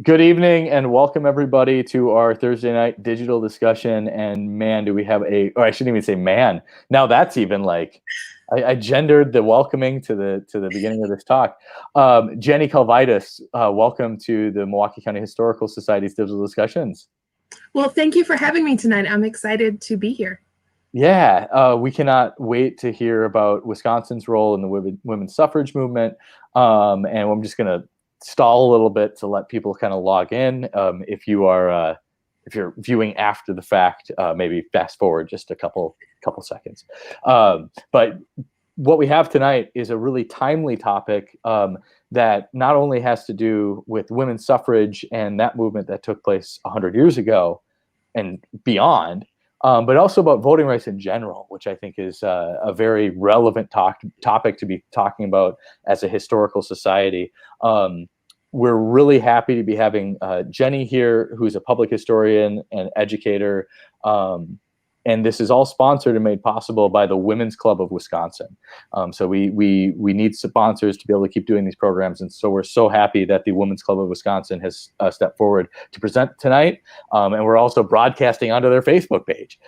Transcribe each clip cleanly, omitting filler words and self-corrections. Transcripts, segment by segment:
Good evening and welcome everybody to our Thursday night digital discussion. And man, do we have or I shouldn't even say man. Now that's even like, I gendered the welcoming to the beginning of this talk. Jenny Kalvaitis, welcome to the Milwaukee County Historical Society's digital discussions. Well, thank you for having me tonight. I'm excited to be here. Yeah, we cannot wait to hear about Wisconsin's role in the women's suffrage movement. And I'm just going to stall a little bit to let people kind of log in. If you're viewing after the fact, maybe fast forward just a couple seconds. But what we have tonight is a really timely topic that not only has to do with women's suffrage and that movement that took place 100 years ago and beyond, but also about voting rights in general, which I think is a very relevant topic to be talking about as a historical society. We're really happy to be having Jenny here, who's a public historian and educator. And this is all sponsored and made possible by the Women's Club of Wisconsin. So we need sponsors to be able to keep doing these programs. And so we're so happy that the Women's Club of Wisconsin has stepped forward to present tonight. And we're also broadcasting onto their Facebook page.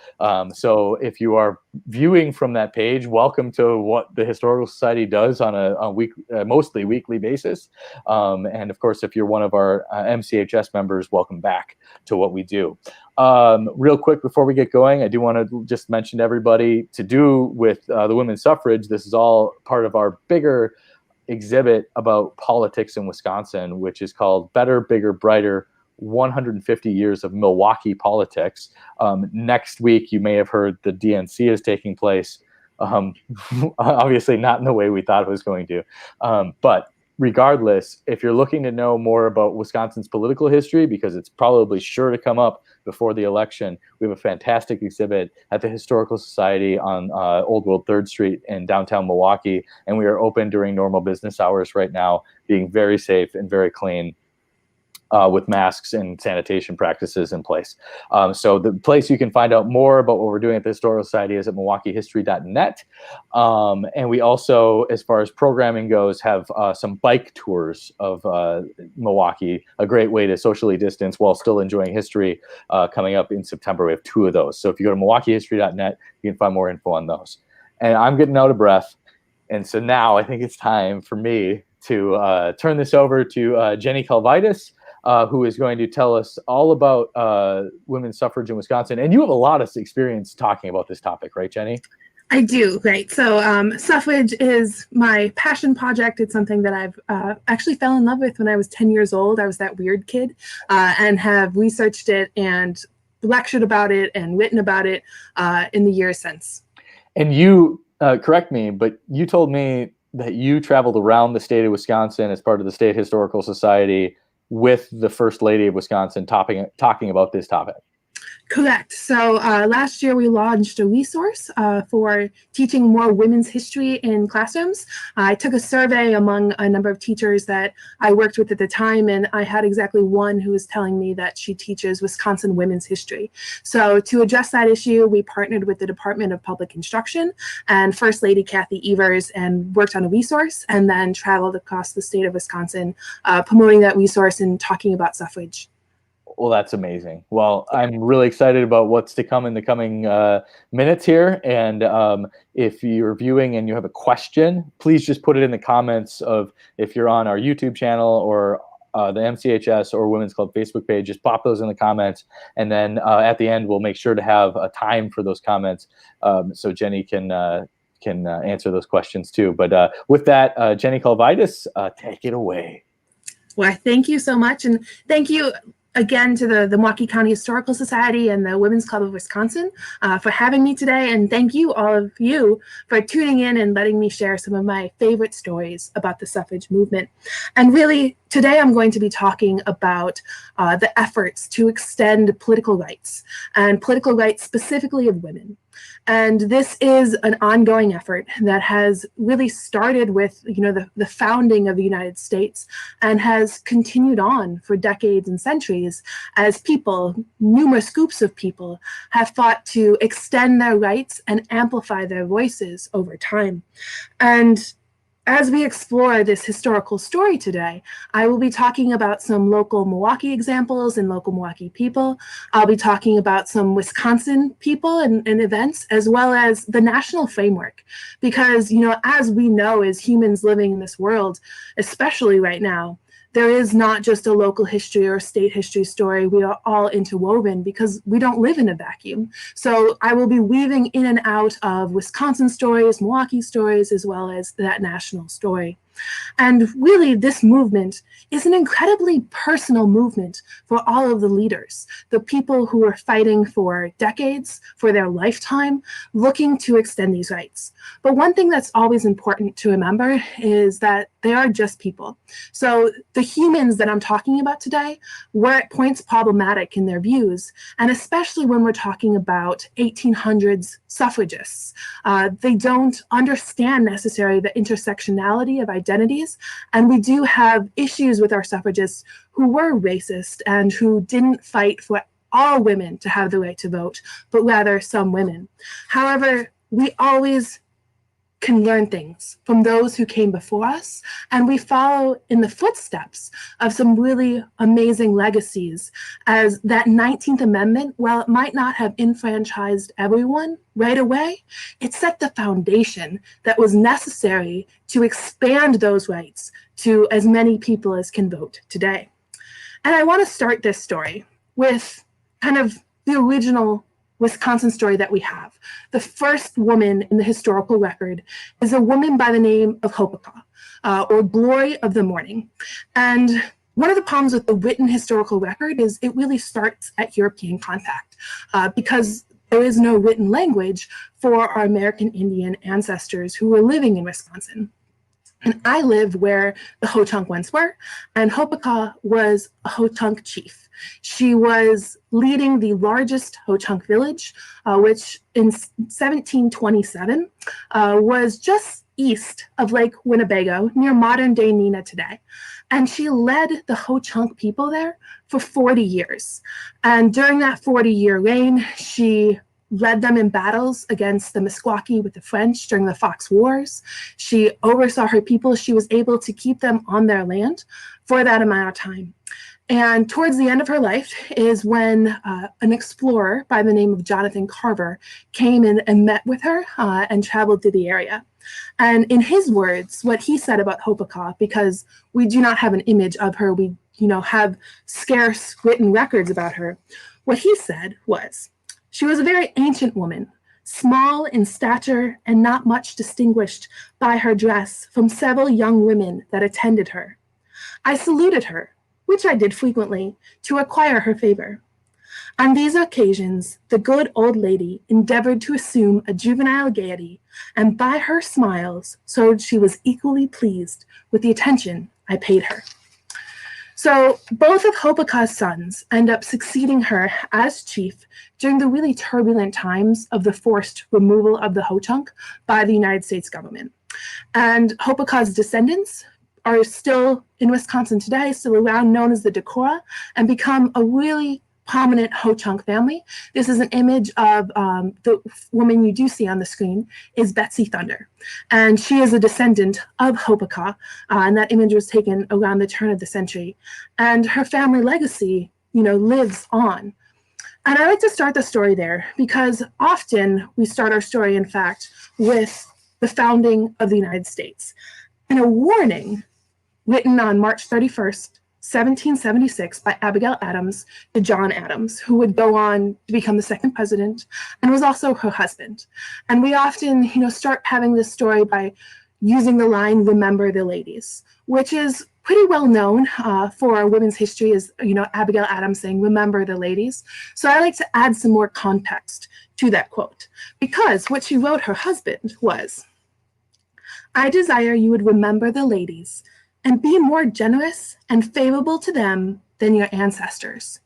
So if you are viewing from that page, welcome to what the Historical Society does on a mostly weekly basis. And of course, if you're one of our MCHS members, welcome back to what we do. Real quick before we get going, I do want to just mention to everybody to do with the women's suffrage. This is all part of our bigger exhibit about politics in Wisconsin, which is called Better, Bigger, Brighter, 150 Years of Milwaukee Politics. Next week, you may have heard the DNC is taking place. Obviously not in the way we thought it was going to. But regardless, if you're looking to know more about Wisconsin's political history, because it's probably sure to come up before the election, we have a fantastic exhibit at the Historical Society on Old World 3rd Street in downtown Milwaukee. And we are open during normal business hours right now, being very safe and very clean. With masks and sanitation practices in place. So the place you can find out more about what we're doing at the Historical Society is at milwaukeehistory.net. And we also, as far as programming goes, have some bike tours of Milwaukee, a great way to socially distance while still enjoying history coming up in September. We have 2 of those. So if you go to milwaukeehistory.net, you can find more info on those. And I'm getting out of breath. And so now I think it's time for me to turn this over to Jenny Kalvaitis, who is going to tell us all about women's suffrage in Wisconsin. And you have a lot of experience talking about this topic, right, Jenny? I do, right. So suffrage is my passion project. It's something that I've actually fell in love with when I was 10 years old. I was that weird kid and have researched it and lectured about it and written about it in the years since. And you, correct me, but you told me that you traveled around the state of Wisconsin as part of the State Historical Society with the First Lady of Wisconsin talking about this topic. Correct. So last year we launched a resource for teaching more women's history in classrooms. I took a survey among a number of teachers that I worked with at the time, and I had exactly one who was telling me that she teaches Wisconsin women's history. So to address that issue, we partnered with the Department of Public Instruction and First Lady Kathy Evers and worked on a resource and then traveled across the state of Wisconsin promoting that resource and talking about suffrage. Well, that's amazing. Well, I'm really excited about what's to come in the coming minutes here. And if you're viewing and you have a question, please just put it in the comments of if you're on our YouTube channel or the MCHS or Women's Club Facebook page, just pop those in the comments. And then at the end, we'll make sure to have a time for those comments so Jenny can answer those questions too. But with that, Jenny Kalvaitis, take it away. Well, thank you so much. And thank you again to the Milwaukee County Historical Society and the Women's Club of Wisconsin for having me today. And thank you, all of you, for tuning in and letting me share some of my favorite stories about the suffrage movement. And really, today I'm going to be talking about the efforts to extend political rights, and political rights specifically of women. And this is an ongoing effort that has really started with, the founding of the United States and has continued on for decades and centuries as people, numerous groups of people, have fought to extend their rights and amplify their voices over time. And As we explore this historical story today, I will be talking about some local Milwaukee examples and local Milwaukee people. I'll be talking about some Wisconsin people and events, as well as the national framework. Because, as we know, as humans living in this world, especially right now, there is not just a local history or state history story. We are all interwoven because we don't live in a vacuum. So I will be weaving in and out of Wisconsin stories, Milwaukee stories, as well as that national story. And really, this movement is an incredibly personal movement for all of the leaders, the people who are fighting for decades, for their lifetime, looking to extend these rights. But one thing that's always important to remember is that they are just people. So the humans that I'm talking about today were at points problematic in their views, and especially when we're talking about 1800s suffragists. They don't understand necessarily the intersectionality of identities, and we do have issues with our suffragists who were racist and who didn't fight for all women to have the right to vote, but rather some women. However, we always can learn things from those who came before us, and we follow in the footsteps of some really amazing legacies, as that 19th Amendment, while it might not have enfranchised everyone right away, it set the foundation that was necessary to expand those rights to as many people as can vote today. And I want to start this story with kind of the original Wisconsin story that we have. The first woman in the historical record is a woman by the name of Hopeka, or Glory of the Morning. And one of the problems with the written historical record is it really starts at European contact, because there is no written language for our American Indian ancestors who were living in Wisconsin. And I live where the Ho-Chunk once were, and Hopeka was a Ho-Chunk chief. She was leading the largest Ho-Chunk village, which in 1727 was just east of Lake Winnebago, near modern-day Neenah today. And she led the Ho-Chunk people there for 40 years. And during that 40-year reign, she led them in battles against the Meskwaki with the French during the Fox Wars. She oversaw her people. She was able to keep them on their land for that amount of time. And towards the end of her life is when an explorer by the name of Jonathan Carver came in and met with her and traveled through the area. And in his words, what he said about Hopeka, because we do not have an image of her, we have scarce written records about her, what he said was, "She was a very ancient woman, small in stature and not much distinguished by her dress from several young women that attended her. I saluted her, which I did frequently, to acquire her favor. On these occasions, the good old lady endeavored to assume a juvenile gaiety, and by her smiles showed she was equally pleased with the attention I paid her." So both of Hopeka's sons end up succeeding her as chief during the really turbulent times of the forced removal of the Ho-Chunk by the United States government. And Hopeka's descendants are still in Wisconsin today, still around, known as the Decorah, and become a really prominent Ho-Chunk family. This is an image of the woman you do see on the screen is Betsy Thunder. And she is a descendant of Hopeka, and that image was taken around the turn of the century. And her family legacy, lives on. And I like to start the story there because often we start our story, in fact, with the founding of the United States. And a warning written on March 31st, 1776 by Abigail Adams to John Adams, who would go on to become the second president and was also her husband. And we often, start having this story by using the line, "Remember the ladies," which is pretty well known for women's history, as Abigail Adams saying, "Remember the ladies." So I like to add some more context to that quote, because what she wrote her husband was, "I desire you would remember the ladies and be more generous and favorable to them than your ancestors.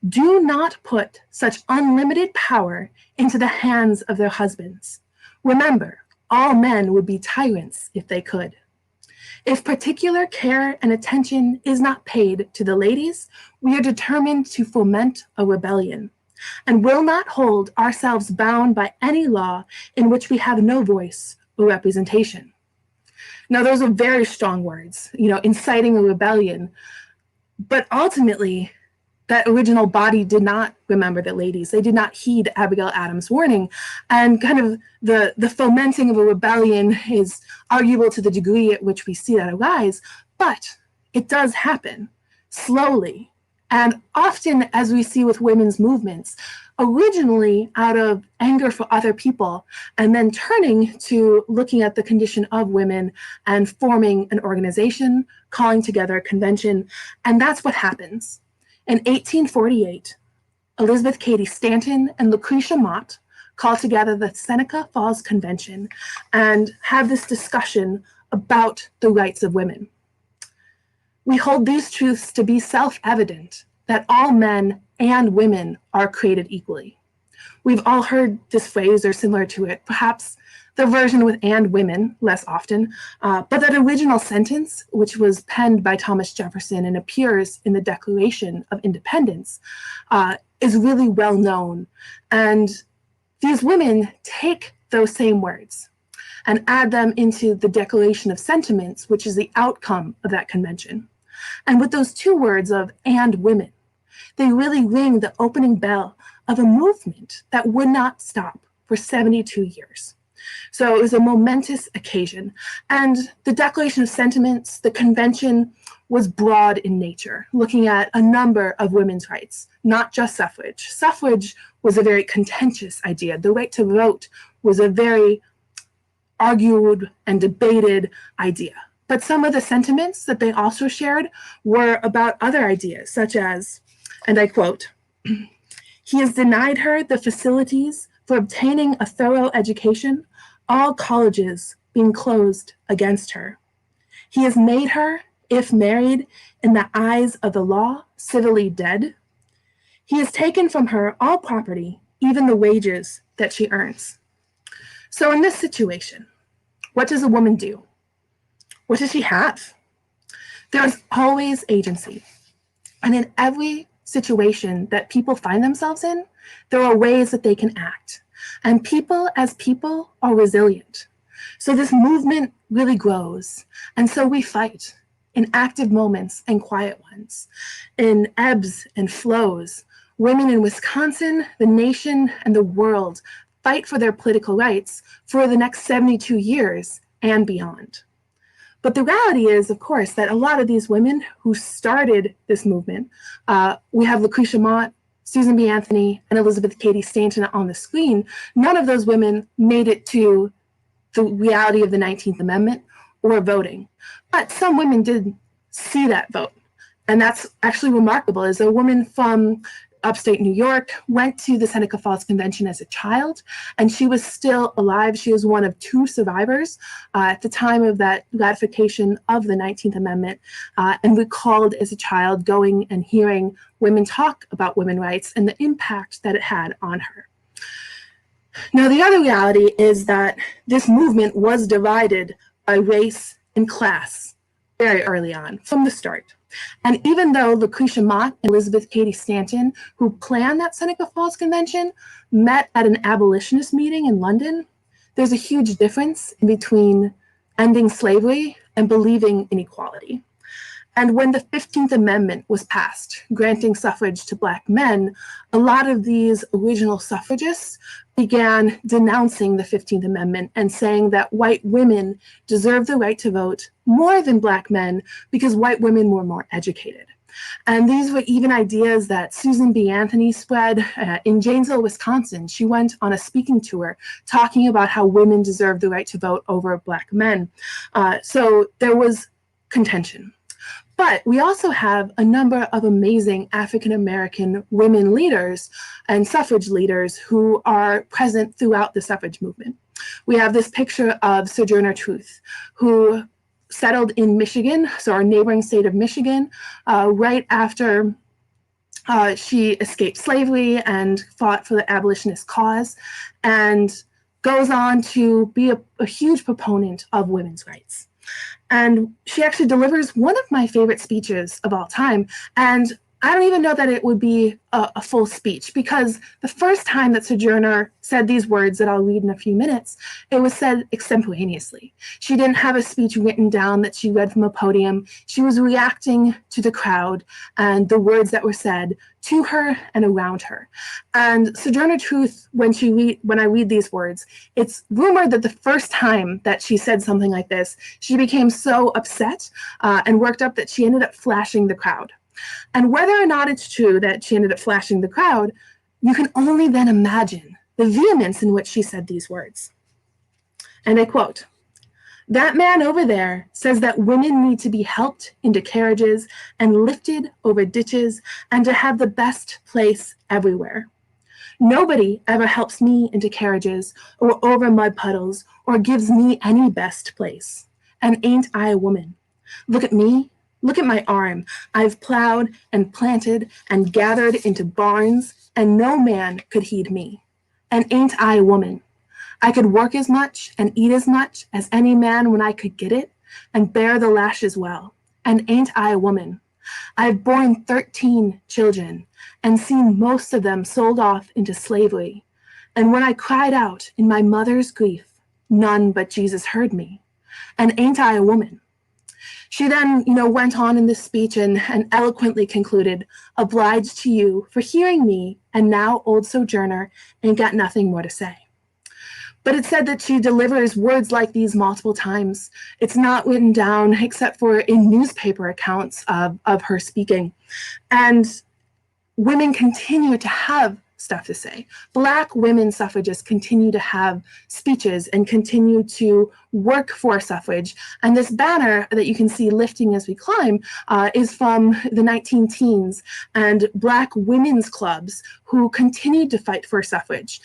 Do not put such unlimited power into the hands of their husbands. Remember, all men would be tyrants if they could. If particular care and attention is not paid to the ladies, we are determined to foment a rebellion, and will not hold ourselves bound by any law in which we have no voice or representation." Now, those are very strong words, inciting a rebellion. But ultimately, that original body did not remember the ladies. They did not heed Abigail Adams' warning. And kind of the fomenting of a rebellion is arguable to the degree at which we see that arise, but it does happen slowly. And often, as we see with women's movements, originally out of anger for other people, and then turning to looking at the condition of women and forming an organization, calling together a convention. And that's what happens. In 1848, Elizabeth Cady Stanton and Lucretia Mott call together the Seneca Falls Convention and have this discussion about the rights of women. We hold these truths to be self-evident, that all men and women are created equally. We've all heard this phrase or similar to it, perhaps the version with "and women" less often, but that original sentence, which was penned by Thomas Jefferson and appears in the Declaration of Independence, is really well known. And these women take those same words and add them into the Declaration of Sentiments, which is the outcome of that convention. And with those two words of "and women," they really ring the opening bell of a movement that would not stop for 72 years. So it was a momentous occasion. And the Declaration of Sentiments, the convention, was broad in nature, looking at a number of women's rights, not just suffrage. Suffrage was a very contentious idea. The right to vote was a very argued and debated idea. But some of the sentiments that they also shared were about other ideas, such as, and I quote, "He has denied her the facilities for obtaining a thorough education, all colleges being closed against her. He has made her, if married, in the eyes of the law, civilly dead. He has taken from her all property, even the wages that she earns." So in this situation, what does a woman do? What does she have? There's always agency. And in every situation that people find themselves in, there are ways that they can act. And people as people are resilient. So this movement really grows. And so we fight in active moments and quiet ones, in ebbs and flows. Women in Wisconsin, the nation, and the world fight for their political rights for the next 72 years and beyond. But the reality is, of course, that a lot of these women who started this movement, we have Lucretia Mott, Susan B. Anthony, and Elizabeth Cady Stanton on the screen, none of those women made it to the reality of the 19th Amendment or voting. But some women did see that vote. And that's actually remarkable. As a woman from upstate New York went to the Seneca Falls Convention as a child, and she was still alive. She was one of two survivors at the time of that ratification of the 19th Amendment, and recalled as a child going and hearing women talk about women's rights and the impact that it had on her. Now, the other reality is that this movement was divided by race and class very early on, from the start. And even though Lucretia Mott and Elizabeth Cady Stanton, who planned that Seneca Falls Convention, met at an abolitionist meeting in London, there's a huge difference between ending slavery and believing in equality. And when the 15th Amendment was passed, granting suffrage to Black men, a lot of these original suffragists began denouncing the 15th Amendment and saying that white women deserved the right to vote more than Black men because white women were more educated. And these were even ideas that Susan B. Anthony spread in Janesville, Wisconsin. She went on a speaking tour talking about how women deserved the right to vote over Black men. So there was contention. But we also have a number of amazing African-American women leaders and suffrage leaders who are present throughout the suffrage movement. We have this picture of Sojourner Truth, who settled in Michigan, so our neighboring state of Michigan, right after she escaped slavery and fought for the abolitionist cause, and goes on to be a huge proponent of women's rights. And she actually delivers one of my favorite speeches of all time. And I don't even know that it would be a full speech, because the first time that Sojourner said these words that I'll read in a few minutes, it was said extemporaneously. She didn't have a speech written down that she read from a podium. She was reacting to the crowd and the words that were said to her and around her. And Sojourner Truth, when I read these words, it's rumored that the first time that she said something like this, she became so upset and worked up that she ended up flashing the crowd. And whether or not it's true that she ended up flashing the crowd, you can only then imagine the vehemence in which she said these words. And I quote, "That man over there says that women need to be helped into carriages and lifted over ditches and to have the best place everywhere. Nobody ever helps me into carriages or over mud puddles or gives me any best place. And ain't I a woman? Look at me. Look at my arm. I've plowed and planted and gathered into barns, and no man could heed me. And ain't I a woman? I could work as much and eat as much as any man when I could get it, and bear the lash as well. And ain't I a woman? I've borne 13 children, and seen most of them sold off into slavery. And when I cried out in my mother's grief, none but Jesus heard me. And ain't I a woman?" She then, went on in this speech and eloquently concluded, "Obliged to you for hearing me, and now old Sojourner ain't got nothing more to say." But it's said that she delivers words like these multiple times. It's not written down except for in newspaper accounts of her speaking. And women continue to have stuff to say. Black women suffragists continue to have speeches and continue to work for suffrage. And this banner that you can see lifting as we climb is from the 19-teens and Black women's clubs who continued to fight for suffrage.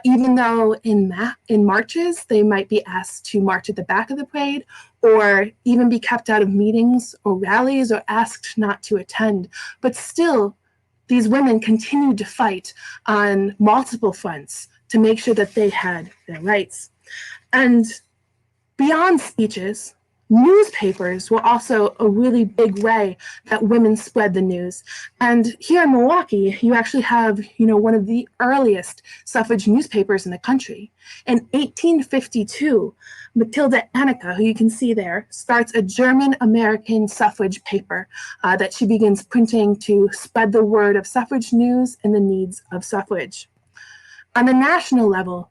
Even though in marches, they might be asked to march at the back of the parade or even be kept out of meetings or rallies or asked not to attend. But still, these women continued to fight on multiple fronts to make sure that they had their rights. And beyond speeches, newspapers were also a really big way that women spread the news. And here in Milwaukee, you actually have, one of the earliest suffrage newspapers in the country. In 1852, Matilda Annika, who you can see there, starts a German-American suffrage paper that she begins printing to spread the word of suffrage news and the needs of suffrage. On the national level,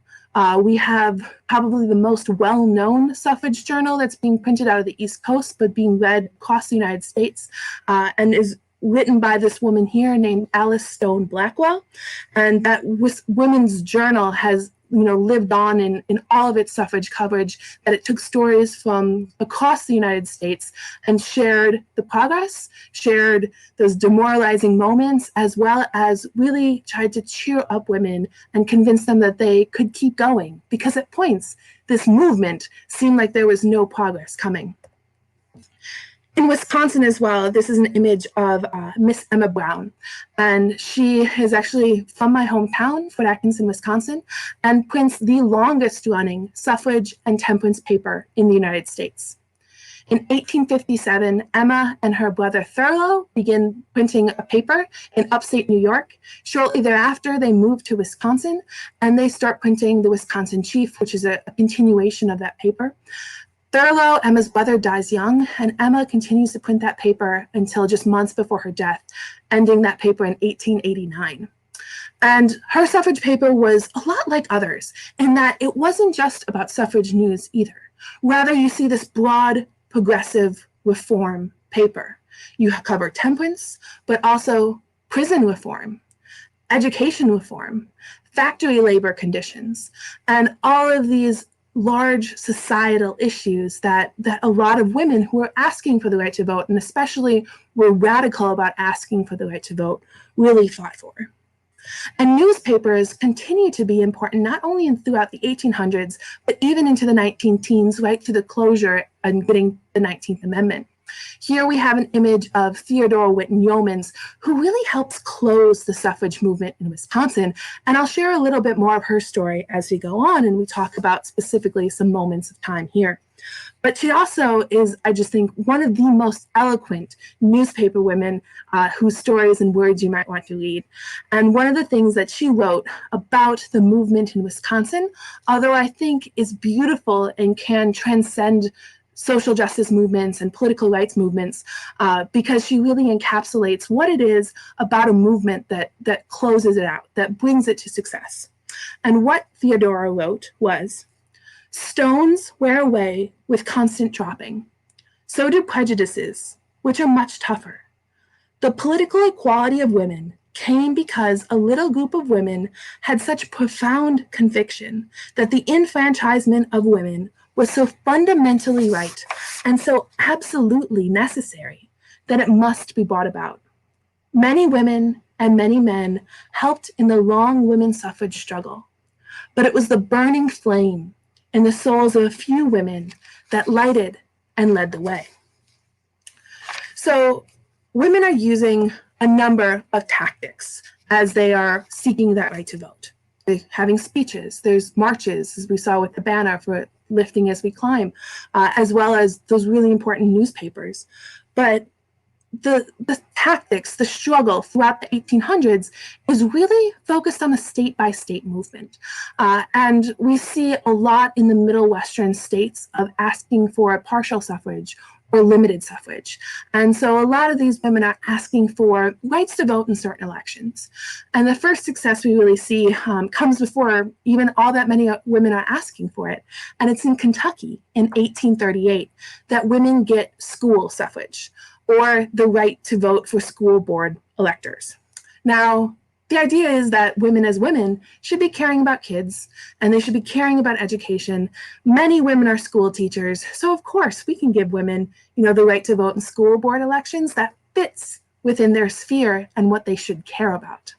we have probably the most well-known suffrage journal that's being printed out of the East Coast, but being read across the United States, and is written by this woman here named Alice Stone Blackwell. And that women's journal has lived on in all of its suffrage coverage, that it took stories from across the United States and shared the progress, shared those demoralizing moments, as well as really tried to cheer up women and convince them that they could keep going, because at points, this movement seemed like there was no progress coming. In Wisconsin as well, this is an image of Miss Emma Brown, and she is actually from my hometown, Fort Atkinson, Wisconsin, and prints the longest running suffrage and temperance paper in the United States. In 1857, Emma and her brother Thurlow begin printing a paper in upstate New York. Shortly thereafter, they move to Wisconsin, and they start printing the Wisconsin Chief, which is a continuation of that paper. Thurlow, Emma's brother, dies young, and Emma continues to print that paper until just months before her death, ending that paper in 1889. And her suffrage paper was a lot like others in that it wasn't just about suffrage news either. Rather, you see this broad, progressive reform paper. You cover temperance, but also prison reform, education reform, factory labor conditions, and all of these large societal issues that a lot of women who are asking for the right to vote, and especially were radical about asking for the right to vote, really fought for. And newspapers continue to be important, not only throughout the 1800s, but even into the 19-teens, right to the closure and getting the 19th Amendment. Here we have an image of Theodora Whitten Yeomans, who really helps close the suffrage movement in Wisconsin. And I'll share a little bit more of her story as we go on and we talk about specifically some moments of time here. But she also is, I just think, one of the most eloquent newspaper women whose stories and words you might want to read. And one of the things that she wrote about the movement in Wisconsin, although I think is beautiful and can transcend social justice movements and political rights movements, because she really encapsulates what it is about a movement that closes it out, that brings it to success. And what Theodora wrote was, "Stones wear away with constant dropping. So do prejudices, which are much tougher. The political equality of women came because a little group of women had such profound conviction that the enfranchisement of women was so fundamentally right and so absolutely necessary that it must be brought about. Many women and many men helped in the long women's suffrage struggle, but it was the burning flame in the souls of a few women that lighted and led the way." So women are using a number of tactics as they are seeking that right to vote. They're having speeches, there's marches, as we saw with the banner for Lifting as We Climb, as well as those really important newspapers. But the tactics, the struggle throughout the 1800s is really focused on a state-by-state movement. And we see a lot in the Middle Western states of asking for partial suffrage or limited suffrage. And so a lot of these women are asking for rights to vote in certain elections. And the first success we really see comes before even all that many women are asking for it. And it's in Kentucky in 1838 that women get school suffrage, or the right to vote for school board electors. Now, the idea is that women as women should be caring about kids and they should be caring about education. Many women are school teachers, so of course we can give women, the right to vote in school board elections that fits within their sphere and what they should care about.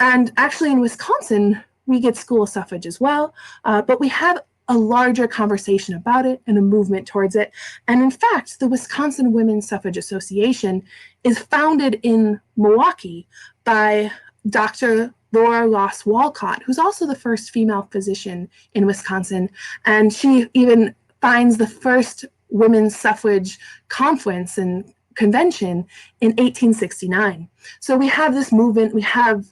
And actually in Wisconsin, we get school suffrage as well, but we have a larger conversation about it and a movement towards it. And in fact, the Wisconsin Women's Suffrage Association is founded in Milwaukee by Dr. Laura Ross Walcott, who's also the first female physician in Wisconsin. And she even finds the first women's suffrage conference and convention in 1869. So we have this movement, we have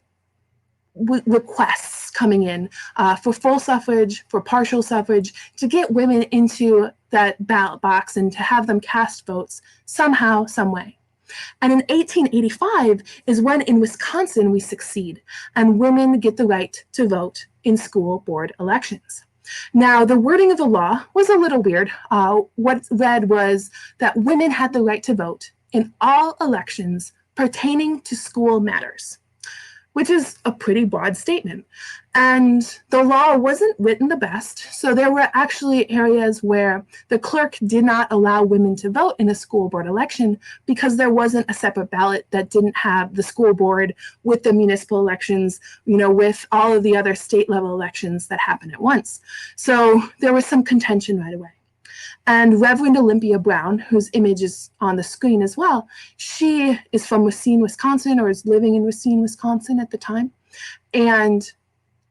requests coming in for full suffrage, for partial suffrage, to get women into that ballot box and to have them cast votes somehow, some way. And in 1885 is when in Wisconsin we succeed and women get the right to vote in school board elections. Now, the wording of the law was a little weird. What it read was that women had the right to vote in all elections pertaining to school matters, which is a pretty broad statement. And the law wasn't written the best, so there were actually areas where the clerk did not allow women to vote in a school board election because there wasn't a separate ballot that didn't have the school board with the municipal elections, with all of the other state level elections that happen at once. So there was some contention right away. And Reverend Olympia Brown, whose image is on the screen as well, she is from Racine, Wisconsin, or is living in Racine, Wisconsin at the time, and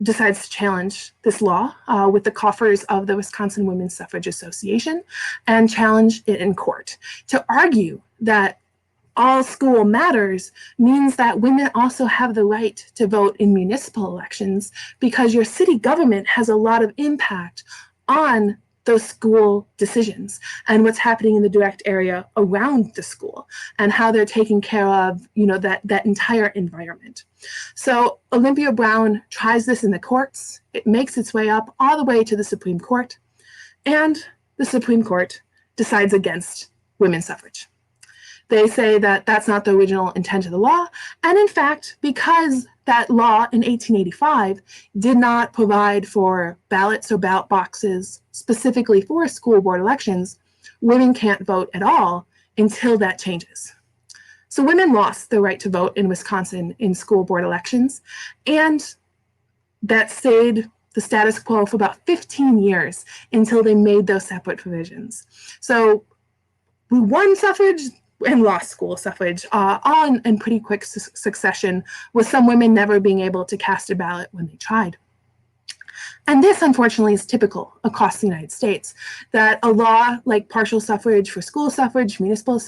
decides to challenge this law with the coffers of the Wisconsin Women's Suffrage Association and challenge it in court to argue that all school matters means that women also have the right to vote in municipal elections because your city government has a lot of impact on those school decisions and what's happening in the direct area around the school and how they're taking care of, that entire environment. So Olympia Brown tries this in the courts. It makes its way up all the way to the Supreme Court, and the Supreme Court decides against women's suffrage. They say that that's not the original intent of the law. And in fact, because that law in 1885 did not provide for ballots or ballot boxes specifically for school board elections, women can't vote at all until that changes. So women lost their right to vote in Wisconsin in school board elections, and that stayed the status quo for about 15 years until they made those separate provisions. So we won suffrage and lost school suffrage, all in pretty quick succession, with some women never being able to cast a ballot when they tried. And this, unfortunately, is typical across the United States, that a law like partial suffrage for school suffrage, municipal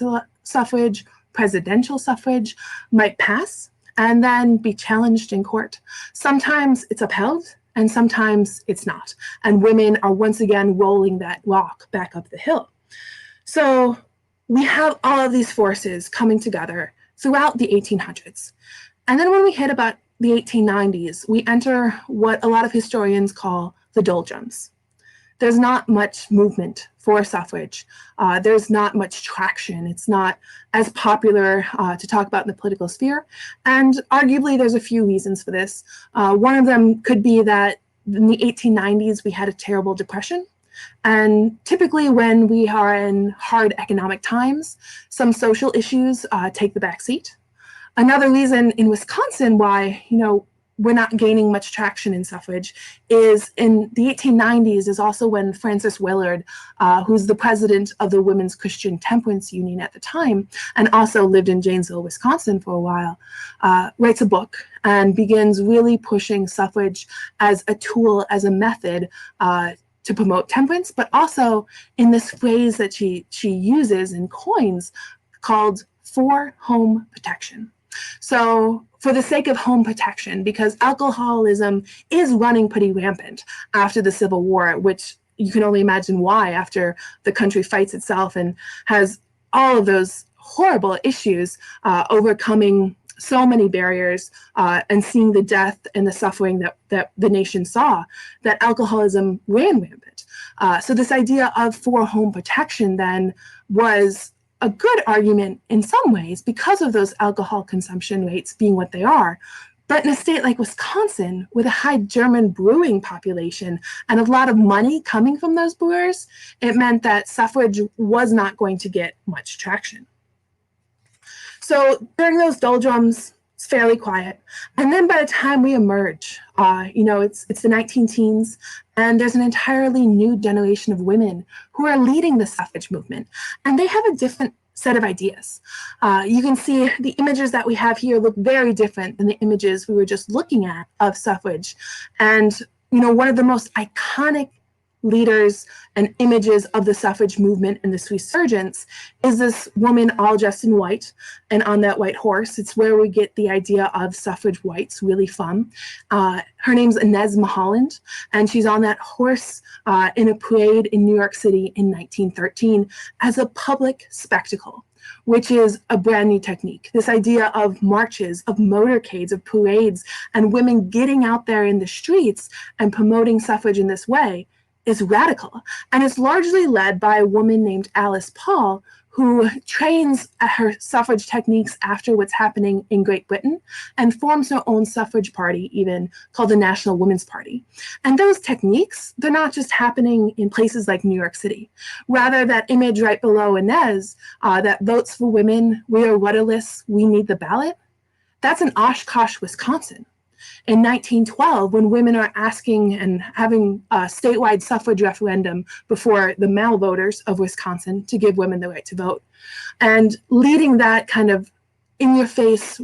suffrage, presidential suffrage might pass and then be challenged in court. Sometimes it's upheld and sometimes it's not. And women are once again rolling that rock back up the hill. So we have all of these forces coming together throughout the 1800s. And then when we hit about the 1890s, we enter what a lot of historians call the doldrums. There's not much movement for suffrage. There's not much traction. It's not as popular to talk about in the political sphere. And arguably, there's a few reasons for this. One of them could be that in the 1890s, we had a terrible depression. And typically when we are in hard economic times, some social issues take the back seat. Another reason in Wisconsin why, we're not gaining much traction in suffrage is in the 1890s is also when Frances Willard, who's the president of the Women's Christian Temperance Union at the time, and also lived in Janesville, Wisconsin for a while, writes a book and begins really pushing suffrage as a tool, as a method to promote temperance, but also in this phrase that she uses and coins called for home protection. So for the sake of home protection, because alcoholism is running pretty rampant after the Civil War, which you can only imagine why after the country fights itself and has all of those horrible issues, overcoming so many barriers and seeing the death and the suffering that the nation saw, that alcoholism ran rampant. So this idea of for home protection then was a good argument in some ways because of those alcohol consumption rates being what they are. But in a state like Wisconsin, with a high German brewing population and a lot of money coming from those brewers, it meant that suffrage was not going to get much traction. So during those doldrums, it's fairly quiet. And then by the time we emerge, it's the 19-teens, and there's an entirely new generation of women who are leading the suffrage movement. And they have a different set of ideas. You can see the images that we have here look very different than the images we were just looking at of suffrage. And, one of the most iconic leaders and images of the suffrage movement and this resurgence is this woman all dressed in white and on that white horse. It's where we get the idea of suffrage whites really from. Her name's Inez Milholland, and she's on that horse in a parade in New York City in 1913 as a public spectacle, which is a brand new technique. This idea of marches, of motorcades, of parades, and women getting out there in the streets and promoting suffrage in this way is radical. And it's largely led by a woman named Alice Paul, who trains her suffrage techniques after what's happening in Great Britain and forms her own suffrage party, even called the National Women's Party. And those techniques, they're not just happening in places like New York City. Rather, that image right below Inez, that votes for women, we are rudderless, we need the ballot, that's in Oshkosh, Wisconsin. In 1912, when women are asking and having a statewide suffrage referendum before the male voters of Wisconsin to give women the right to vote. And leading that kind of in-your-face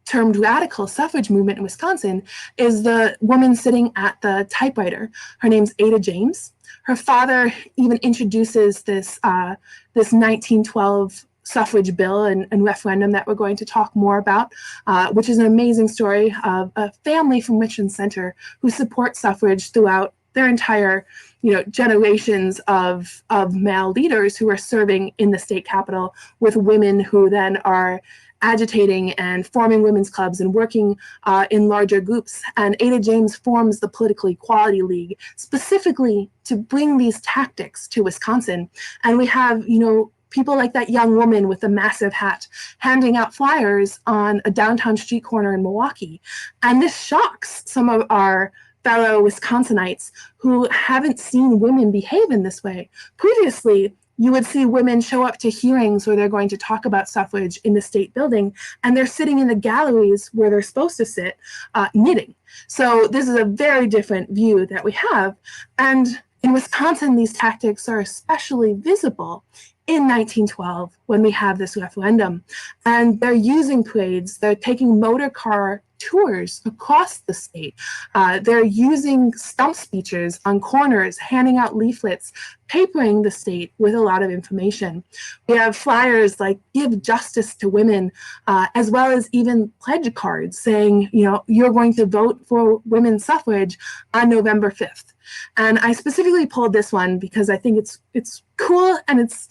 termed radical suffrage movement in Wisconsin is the woman sitting at the typewriter. Her name's Ada James. Her father even introduces this 1912 suffrage bill and referendum that we're going to talk more about, which is an amazing story of a family from Richmond Center who support suffrage throughout their entire, generations of male leaders who are serving in the state capitol with women who then are agitating and forming women's clubs and working in larger groups. And Ada James forms the Political Equality League specifically to bring these tactics to Wisconsin. And we have, people like that young woman with a massive hat handing out flyers on a downtown street corner in Milwaukee. And this shocks some of our fellow Wisconsinites who haven't seen women behave in this way. Previously, you would see women show up to hearings where they're going to talk about suffrage in the state building, and they're sitting in the galleries where they're supposed to sit, knitting. So this is a very different view that we have. And in Wisconsin, these tactics are especially visible in 1912 when we have this referendum. And they're using parades, they're taking motor car tours across the state. They're using stump speeches on corners, handing out leaflets, papering the state with a lot of information. We have flyers like "Give Justice to Women," as well as even pledge cards saying, you're going to vote for women's suffrage on November 5th. And I specifically pulled this one because I think it's cool, and it's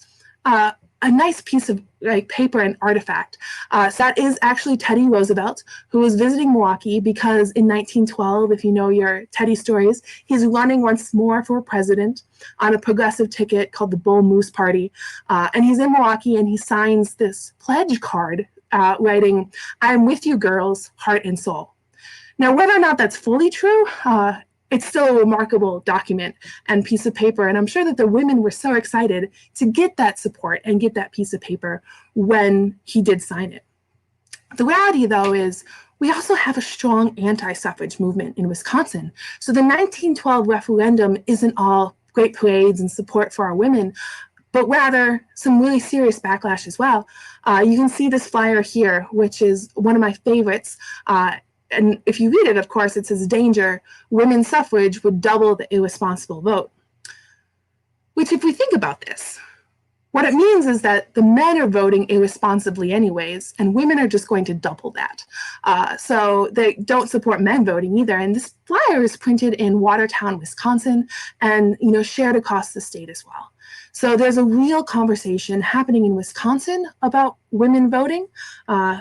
a nice piece of paper and artifact. So that is actually Teddy Roosevelt, who was visiting Milwaukee because in 1912, if you know your Teddy stories, he's running once more for president on a progressive ticket called the Bull Moose Party. And he's in Milwaukee, and he signs this pledge card writing, "I'm with you, girls, heart and soul." Now, whether or not that's fully true, it's still a remarkable document and piece of paper. And I'm sure that the women were so excited to get that support and get that piece of paper when he did sign it. The reality, though, is we also have a strong anti-suffrage movement in Wisconsin. So the 1912 referendum isn't all great parades and support for our women, but rather some really serious backlash as well. You can see this flyer here, which is one of my favorites. And if you read it, of course, it says, "Danger, women's suffrage would double the irresponsible vote." Which, if we think about this, what it means is that the men are voting irresponsibly anyways, and women are just going to double that. So they don't support men voting either. And this flyer is printed in Watertown, Wisconsin, and shared across the state as well. So there's a real conversation happening in Wisconsin about women voting,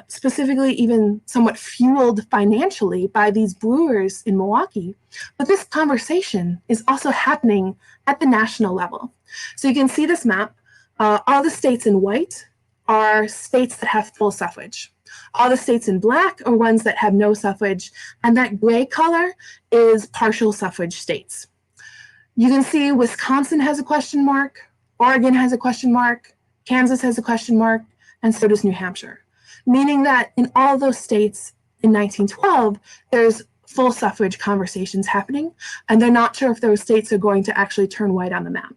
specifically even somewhat fueled financially by these brewers in Milwaukee. But this conversation is also happening at the national level. So you can see this map. All the states in white are states that have full suffrage. All the states in black are ones that have no suffrage, and that gray color is partial suffrage states. You can see Wisconsin has a question mark, Oregon has a question mark, Kansas has a question mark, and so does New Hampshire, meaning that in all those states in 1912, there's full suffrage conversations happening, and they're not sure if those states are going to actually turn white on the map.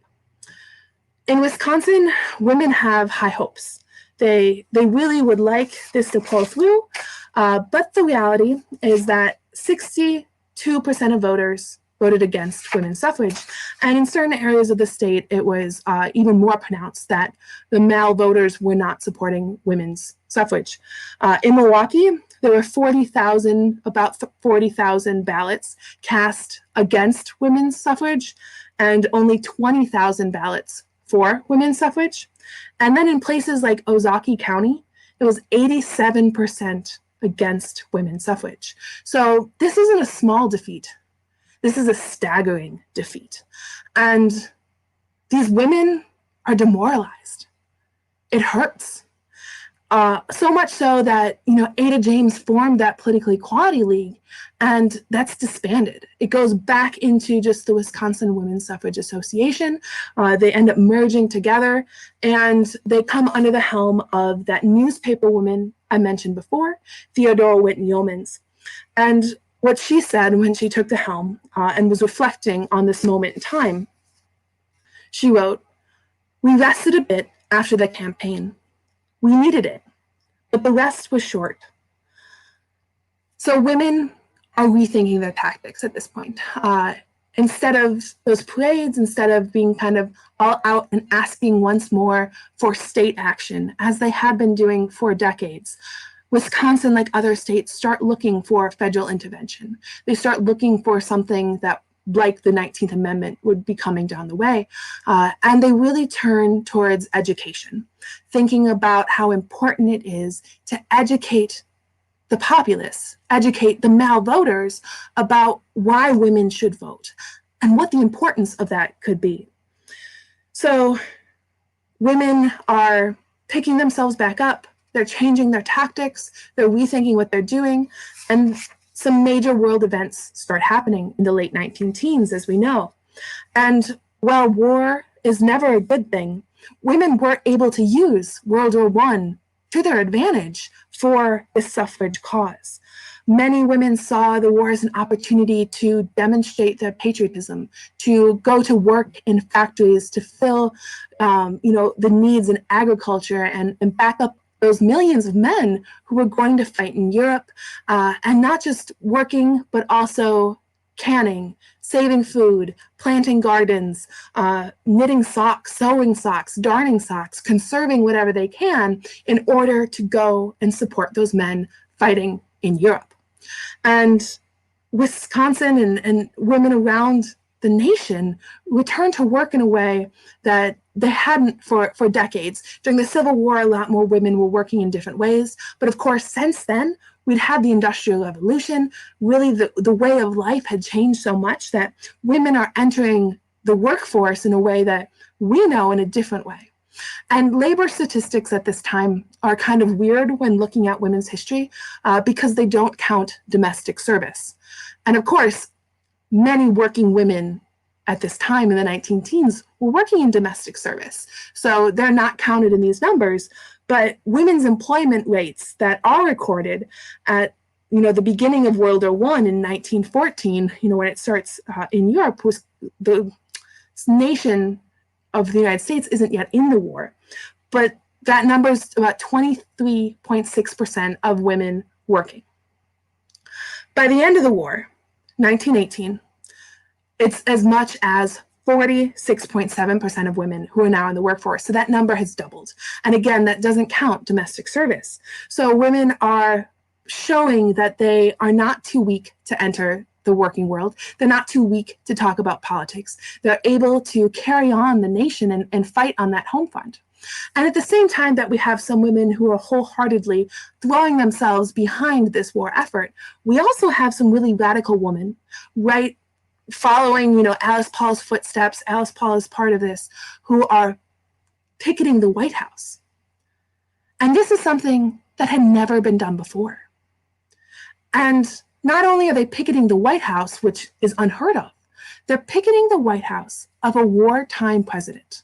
In Wisconsin, women have high hopes. They really would like this to pull through, but the reality is that 62% of voters voted against women's suffrage. And in certain areas of the state, it was even more pronounced that the male voters were not supporting women's suffrage. In Milwaukee, there were about 40,000 ballots cast against women's suffrage, and only 20,000 ballots for women's suffrage. And then in places like Ozaukee County, it was 87% against women's suffrage. So this isn't a small defeat. This is a staggering defeat. And these women are demoralized. It hurts. So much so that, Ada James formed that Political Equality League, and that's disbanded. It goes back into just the Wisconsin Women's Suffrage Association. They end up merging together, and they come under the helm of that newspaper woman I mentioned before, Theodora Whitney Yeomans. And what she said when she took the helm and was reflecting on this moment in time, she wrote, "We rested a bit after the campaign. We needed it, but the rest was short." So women are rethinking their tactics at this point. Instead of those parades, instead of being kind of all out and asking once more for state action, as they had been doing for decades, Wisconsin, like other states, start looking for federal intervention. They start looking for something that, like the 19th Amendment, would be coming down the way. And they really turn towards education, thinking about how important it is to educate the populace, educate the male voters about why women should vote and what the importance of that could be. So women are picking themselves back up. They're changing their tactics. They're rethinking what they're doing. And some major world events start happening in the late 19-teens, as we know. And while war is never a good thing, women were able to use World War I to their advantage for the suffrage cause. Many women saw the war as an opportunity to demonstrate their patriotism, to go to work in factories, to fill, the needs in agriculture and back up those millions of men who were going to fight in Europe, and not just working, but also canning, saving food, planting gardens, knitting socks, sewing socks, darning socks, conserving whatever they can in order to go and support those men fighting in Europe. And Wisconsin and women around the nation returned to work in a way that they hadn't for decades. During the Civil War, a lot more women were working in different ways. But of course, since then, we'd had the Industrial Revolution. Really, the way of life had changed so much that women are entering the workforce in a way that we know in a different way. And labor statistics at this time are kind of weird when looking at women's history because they don't count domestic service. And of course, many working women at this time in the 19 teens were working in domestic service. So they're not counted in these numbers, but women's employment rates that are recorded at the beginning of World War I in 1914, when it starts in Europe, was the nation of the United States isn't yet in the war, but that number is about 23.6% of women working. By the end of the war, 1918, it's as much as 46.7% of women who are now in the workforce. So that number has doubled. And again, that doesn't count domestic service. So women are showing that they are not too weak to enter the working world. They're not too weak to talk about politics. They're able to carry on the nation and fight on that home front. And at the same time that we have some women who are wholeheartedly throwing themselves behind this war effort, we also have some really radical women, right, following, Alice Paul's footsteps. Alice Paul is part of this, who are picketing the White House. And this is something that had never been done before. And not only are they picketing the White House, which is unheard of, they're picketing the White House of a wartime president.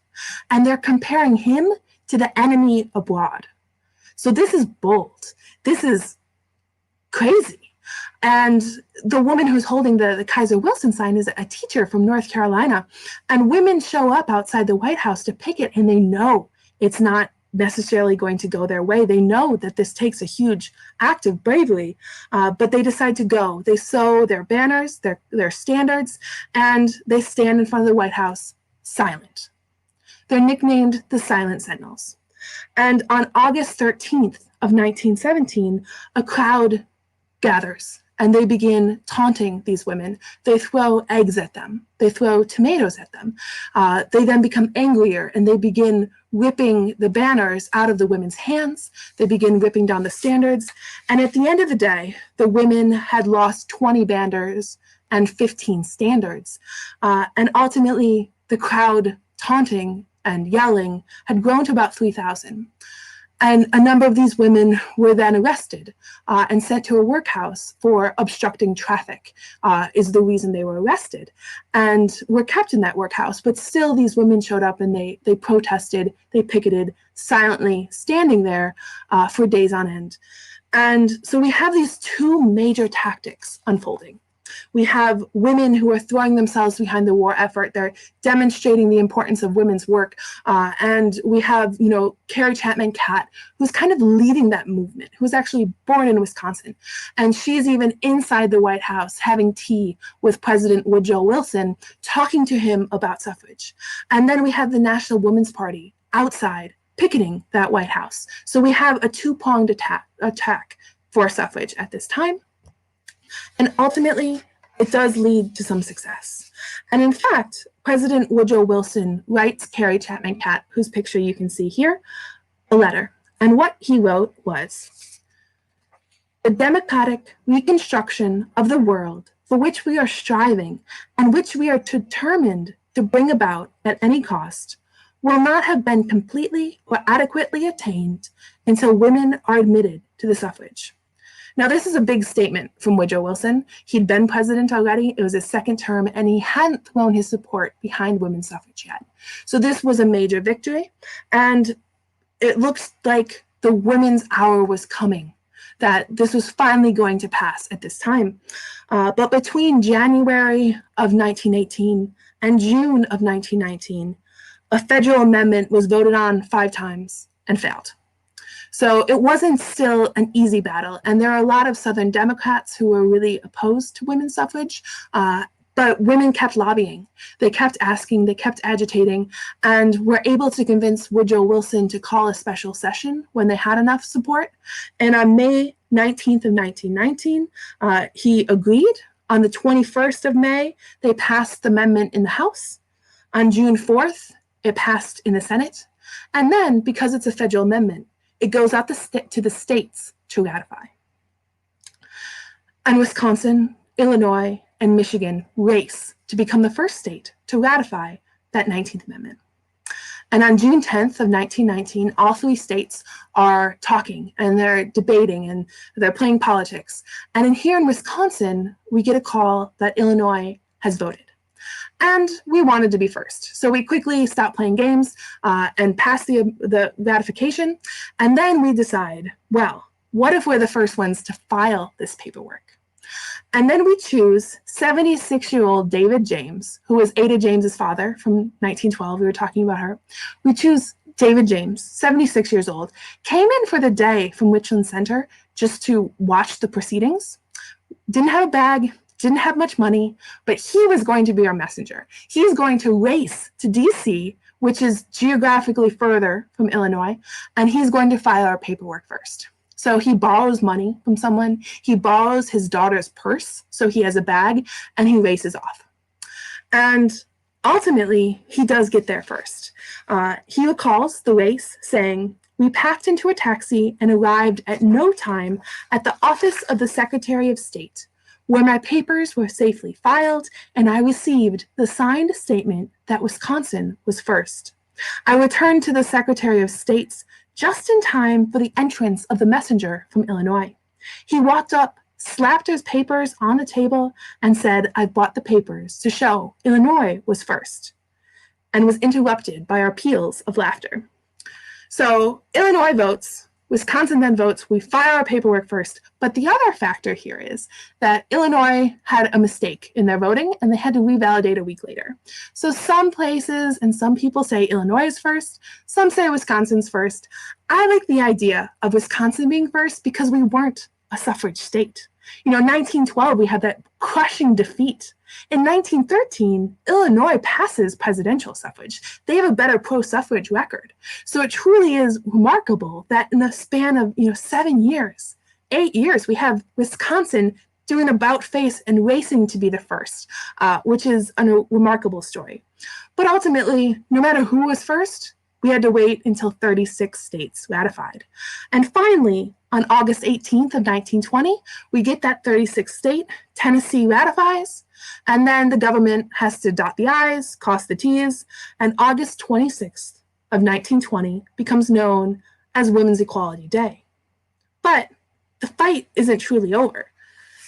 And they're comparing him to the enemy abroad. So this is bold. This is crazy. And the woman who's holding the Kaiser Wilson sign is a teacher from North Carolina. And women show up outside the White House to picket, and they know it's not necessarily going to go their way. They know that this takes a huge act of bravery, but they decide to go. They sew their banners, their standards, and they stand in front of the White House silent. They're nicknamed the Silent Sentinels. And on August 13th of 1917, a crowd gathers and they begin taunting these women. They throw eggs at them. They throw tomatoes at them. They then become angrier and they begin ripping the banners out of the women's hands. They begin ripping down the standards. And at the end of the day, the women had lost 20 banners and 15 standards. And ultimately, the crowd taunting and yelling had grown to about 3,000. And a number of these women were then arrested and sent to a workhouse for obstructing traffic, is the reason they were arrested, and were kept in that workhouse. But still, these women showed up and they protested, they picketed, silently standing there for days on end. And so we have these two major tactics unfolding. We have women who are throwing themselves behind the war effort. They're demonstrating the importance of women's work. And we have, Carrie Chapman Catt, who's kind of leading that movement, who's actually born in Wisconsin. And she's even inside the White House having tea with President Woodrow Wilson, talking to him about suffrage. And then we have the National Women's Party outside picketing that White House. So we have a two-pronged attack for suffrage at this time. And ultimately, it does lead to some success. And in fact, President Woodrow Wilson writes Carrie Chapman Catt, whose picture you can see here, a letter. And what he wrote was, "The democratic reconstruction of the world for which we are striving and which we are determined to bring about at any cost will not have been completely or adequately attained until women are admitted to the suffrage." Now, this is a big statement from Woodrow Wilson. He'd been president already. It was his second term, and he hadn't thrown his support behind women's suffrage yet. So this was a major victory, and it looks like the women's hour was coming. that this was finally going to pass at this time. But between January of 1918 and June of 1919, a federal amendment was voted on 5 times and failed. So it wasn't still an easy battle. And there are a lot of Southern Democrats who were really opposed to women's suffrage, but women kept lobbying. They kept asking, they kept agitating, and were able to convince Woodrow Wilson to call a special session when they had enough support. And on May 19th of 1919, he agreed. On the 21st of May, they passed the amendment in the House. On June 4th, it passed in the Senate. And then, because it's a federal amendment, it goes out to the states to ratify. And Wisconsin, Illinois, and Michigan race to become the first state to ratify that 19th Amendment. And on June 10th of 1919, all 3 states are talking and they're debating and they're playing politics. And here in Wisconsin, we get a call that Illinois has voted. And we wanted to be first. So we quickly stopped playing games and passed the ratification. And then we decide, well, what if we're the first ones to file this paperwork? And then we choose 76-year-old David James, who was Ada James's father from 1912. We were talking about her. We choose David James, 76 years old, came in for the day from Richland Center just to watch the proceedings. Didn't have a bag, didn't have much money, but he was going to be our messenger. He's going to race to DC, which is geographically further from Illinois, and he's going to file our paperwork first. So he borrows money from someone, he borrows his daughter's purse, so he has a bag, and he races off. And ultimately, he does get there first. He recalls the race saying, "We packed into a taxi and arrived at no time at the office of the Secretary of State, where my papers were safely filed, and I received the signed statement that Wisconsin was first. I returned to the Secretary of State's just in time for the entrance of the messenger from Illinois. He walked up, slapped his papers on the table, and said, 'I bought the papers to show Illinois was first,' and was interrupted by our peals of laughter." So Illinois votes, Wisconsin then votes, we file our paperwork first. But the other factor here is that Illinois had a mistake in their voting and they had to revalidate a week later. So some places and some people say Illinois is first, some say Wisconsin's first. I like the idea of Wisconsin being first because we weren't a suffrage state. In 1912, we had that crushing defeat. In 1913, Illinois passes presidential suffrage. They have a better pro-suffrage record. So it truly is remarkable that in the span of 7 years, 8 years, we have Wisconsin doing about face and racing to be the first, which is a remarkable story. But ultimately, no matter who was first, we had to wait until 36 states ratified. And finally, on August 18th of 1920, we get that 36th state, Tennessee ratifies, and then the government has to dot the I's, cross the T's, and August 26th of 1920 becomes known as Women's Equality Day. But the fight isn't truly over.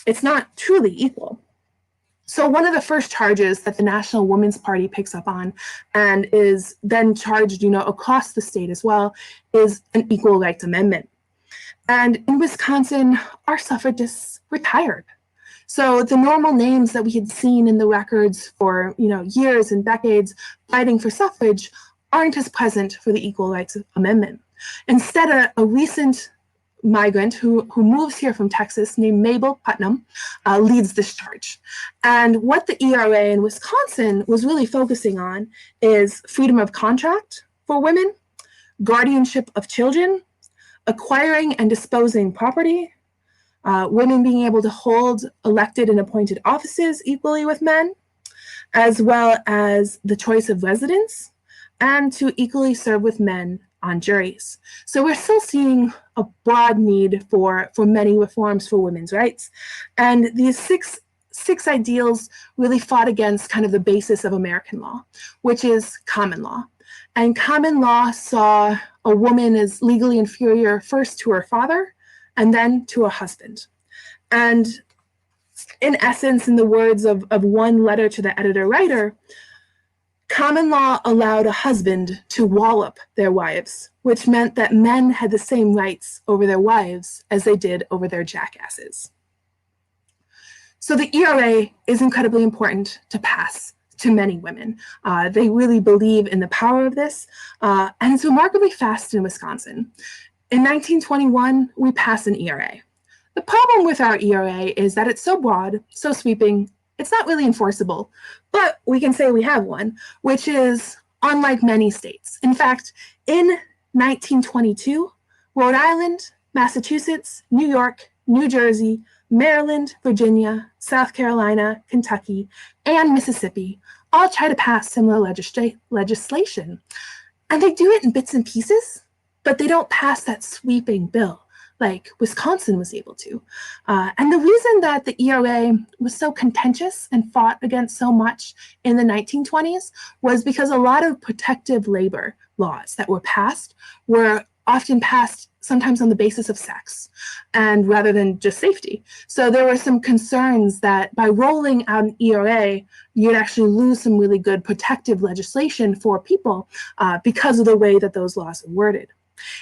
It's not truly equal. So one of the first charges that the National Women's Party picks up on and is then charged, across the state as well, is an Equal Rights Amendment. And in Wisconsin, our suffragists retired. So the normal names that we had seen in the records for, years and decades fighting for suffrage aren't as present for the Equal Rights Amendment. Instead, a recent migrant who moves here from Texas named Mabel Putnam leads this charge. And what the ERA in Wisconsin was really focusing on is freedom of contract for women, guardianship of children, acquiring and disposing property, women being able to hold elected and appointed offices equally with men, as well as the choice of residence, and to equally serve with men on juries. So we're still seeing a broad need for many reforms for women's rights. And these six ideals really fought against kind of the basis of American law, which is common law. And common law saw a woman as legally inferior first to her father and then to a husband. And in essence, in the words of one letter to the editor-writer, Common law allowed a husband to wallop their wives, which meant that men had the same rights over their wives as they did over their jackasses. So the ERA is incredibly important to pass to many women. They really believe in the power of this, and it's remarkably fast in Wisconsin. In 1921, we passed an ERA. The problem with our ERA is that it's so broad, so sweeping, it's not really enforceable, but we can say we have one, which is unlike many states. In fact, in 1922, Rhode Island, Massachusetts, New York, New Jersey, Maryland, Virginia, South Carolina, Kentucky, and Mississippi all try to pass similar legislation. And they do it in bits and pieces, but they don't pass that sweeping bill like Wisconsin was able to. And the reason that the ERA was so contentious and fought against so much in the 1920s was because a lot of protective labor laws that were passed were often passed sometimes on the basis of sex and rather than just safety. So there were some concerns that by rolling out an ERA, you'd actually lose some really good protective legislation for people because of the way that those laws are worded.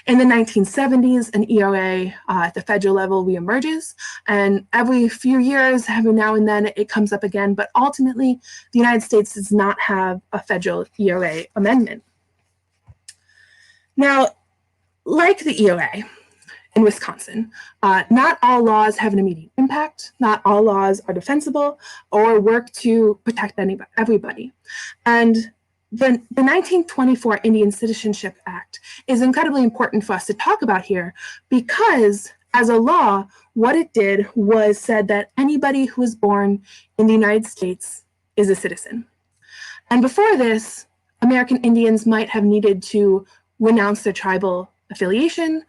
In the 1970s, an ERA at the federal level reemerges, and every few years, every now and then, it comes up again. But ultimately, the United States does not have a federal ERA amendment. Now, like the ERA in Wisconsin, not all laws have an immediate impact. Not all laws are defensible or work to protect everybody. And the 1924 Indian Citizenship Act is incredibly important for us to talk about here because, as a law, what it did was said that anybody who was born in the United States is a citizen. And before this, American Indians might have needed to renounce their tribal affiliation,